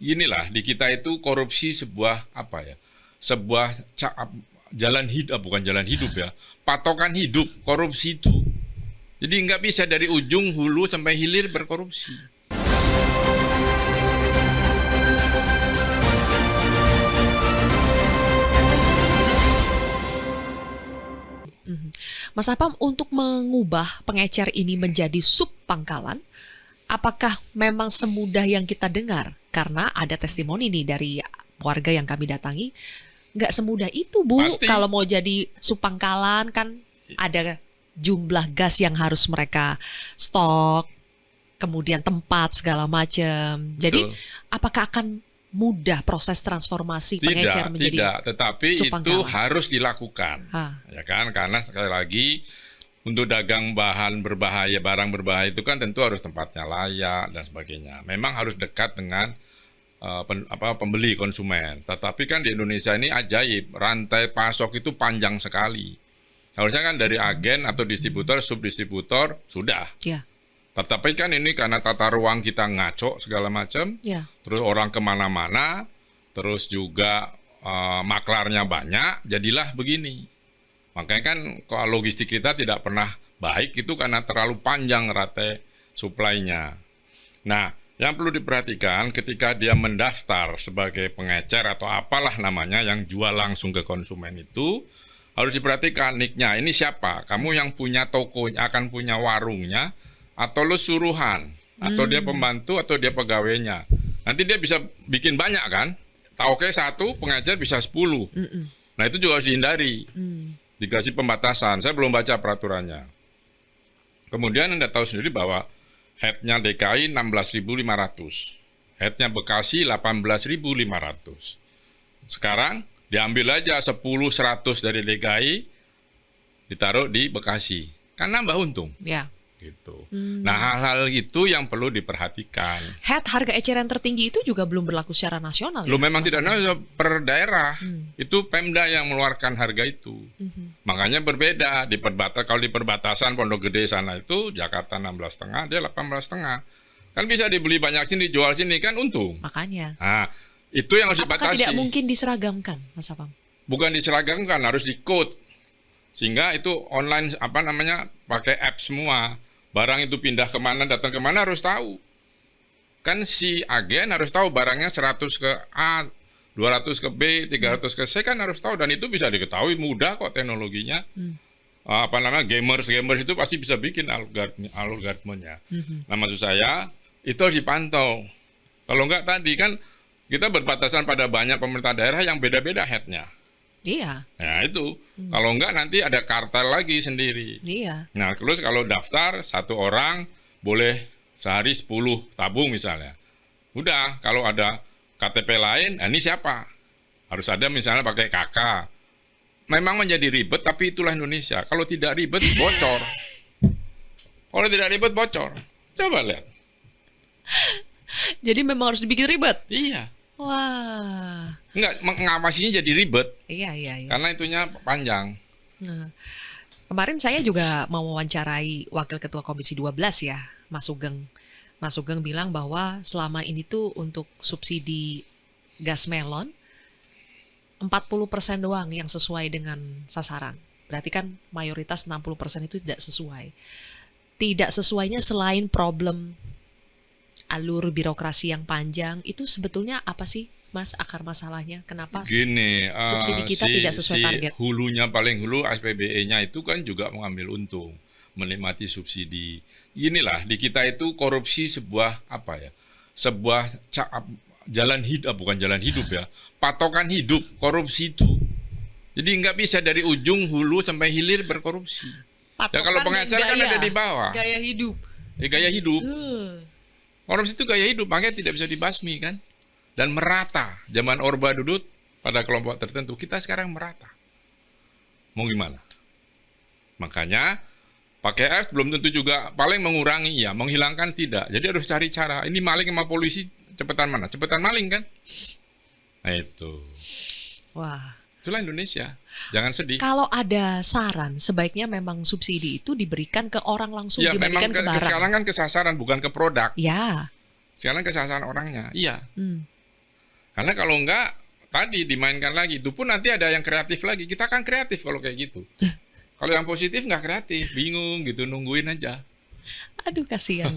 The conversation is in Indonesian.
inilah di kita itu korupsi sebuah apa ya? Sebuah jalan hidup, bukan jalan hidup ya. Patokan hidup korupsi itu. Jadi nggak bisa dari ujung hulu sampai hilir berkorupsi. Mas Apam, untuk mengubah pengecer ini menjadi sub pangkalan, apakah memang semudah yang kita dengar? Karena ada testimoni nih dari warga yang kami datangi, nggak semudah itu, Bu. Pasti. Kalau mau jadi sub pangkalan kan ada jumlah gas yang harus mereka stok, kemudian tempat segala macam. Jadi apakah akan mudah proses transformasi pengecer menjadi tidak, tetapi sub itu pangkalan? harus dilakukan, ya kan? Karena sekali lagi untuk dagang bahan berbahaya, barang berbahaya itu kan tentu harus tempatnya layak dan sebagainya. Memang harus dekat dengan pembeli konsumen. Tetapi kan di Indonesia ini ajaib, rantai pasok itu panjang sekali. Harusnya kan dari agen atau distributor, subdistributor sudah. Ya. Tetapi kan ini karena tata ruang kita ngaco segala macam, Ya. terus orang kemana-mana, terus juga maklarnya banyak, jadilah begini. Makanya kan kalau logistik kita tidak pernah baik itu karena terlalu panjang rantai supply-nya. Nah, yang perlu diperhatikan ketika dia mendaftar sebagai pengecer atau apalah namanya yang jual langsung ke konsumen itu, harus diperhatikan nicknya, ini siapa? Kamu yang punya tokonya, akan punya warungnya, atau lu suruhan, atau dia pembantu, atau dia pegawainya. Nanti dia bisa bikin banyak kan? Oke, satu, pengecer bisa 10. Nah itu juga harus dihindari. Dikasih pembatasan, saya belum baca peraturannya. Kemudian Anda tahu sendiri bahwa headnya DKI 16.500, headnya Bekasi 18.500. Sekarang diambil aja 10-100 dari DKI, ditaruh di Bekasi, kan nambah untung. Ya. Gitu. Nah hal-hal itu yang perlu diperhatikan. Head harga eceran tertinggi itu juga belum berlaku secara nasional. Lu ya, memang Mas tidak Apam? nasional per daerah. Itu Pemda yang mengeluarkan harga itu. Makanya berbeda di kalau di perbatasan Pondok Gede sana itu Jakarta 16,5, dia 18,5. Kan bisa dibeli banyak sini, dijual sini kan untung. Makanya. Nah, itu yang harus Apakah dibatasi. tidak mungkin diseragamkan, Mas Apam? Bukan diseragamkan, harus di-code. Sehingga itu online pakai app semua. Barang itu pindah kemana, datang kemana harus tahu. Kan si agen harus tahu barangnya 100 ke A, 200 ke B, 300 ke C kan harus tahu. Dan itu bisa diketahui, mudah kok teknologinya. Gamers itu pasti bisa bikin algoritmenya. Nah maksud saya, itu harus dipantau. Kalau enggak tadi kan kita berbatasan pada banyak pemerintah daerah yang beda-beda headnya. Iya. Nah itu, kalau enggak nanti ada kartel lagi sendiri. Iya. Nah terus kalau daftar satu orang boleh sehari 10 tabung misalnya. Udah, kalau ada KTP lain, ini siapa? Harus ada misalnya pakai KK. Memang menjadi ribet, tapi itulah Indonesia. Kalau tidak ribet, bocor. Kalau tidak ribet, bocor. Coba lihat. Jadi memang harus dibikin ribet. Iya. Wah. Enggak, mengawasinya jadi ribet. Iya. Karena itunya panjang. Nah, kemarin saya juga mewawancarai Wakil Ketua Komisi 12 ya, Mas Sugeng. Mas Sugeng bilang bahwa selama ini tuh untuk subsidi gas melon 40% doang yang sesuai dengan sasaran. Berarti kan mayoritas 60% itu tidak sesuai. Tidak sesuainya selain problem alur birokrasi yang panjang, itu sebetulnya apa sih, Mas, akar masalahnya? Kenapa Gini, subsidi kita tidak sesuai target? Hulunya paling hulu SPBE-nya itu kan juga mengambil untung, menikmati subsidi. Inilah di kita itu korupsi sebuah sebuah jalan hidup, bukan jalan hidup ya, patokan hidup korupsi itu. Jadi nggak bisa dari ujung hulu sampai hilir berkorupsi. Ya kalau pengecer kan ada di bawah. Gaya hidup. Gaya hidup. Korupsi itu gaya hidup, makanya tidak bisa dibasmi kan. Dan merata. Zaman Orba Dudut pada kelompok tertentu, kita sekarang merata. Mau gimana? Makanya pakai apps belum tentu juga paling mengurangi ya, menghilangkan tidak. Jadi harus cari cara. Ini maling sama polisi cepetan mana? Cepetan maling kan? Nah itu. Wah. Itulah Indonesia. Jangan sedih. Kalau ada saran, sebaiknya memang subsidi itu diberikan ke orang langsung, Ya memang diberikan ke barang. sekarang kan ke sasaran bukan ke produk. Ya. Sekarang ke sasaran orangnya. Iya. Karena kalau enggak, tadi dimainkan lagi. Itu pun nanti ada yang kreatif lagi. Kita kan kreatif kalau kayak gitu. Kalau yang positif nggak kreatif, bingung gitu, nungguin aja. Aduh, kasihan.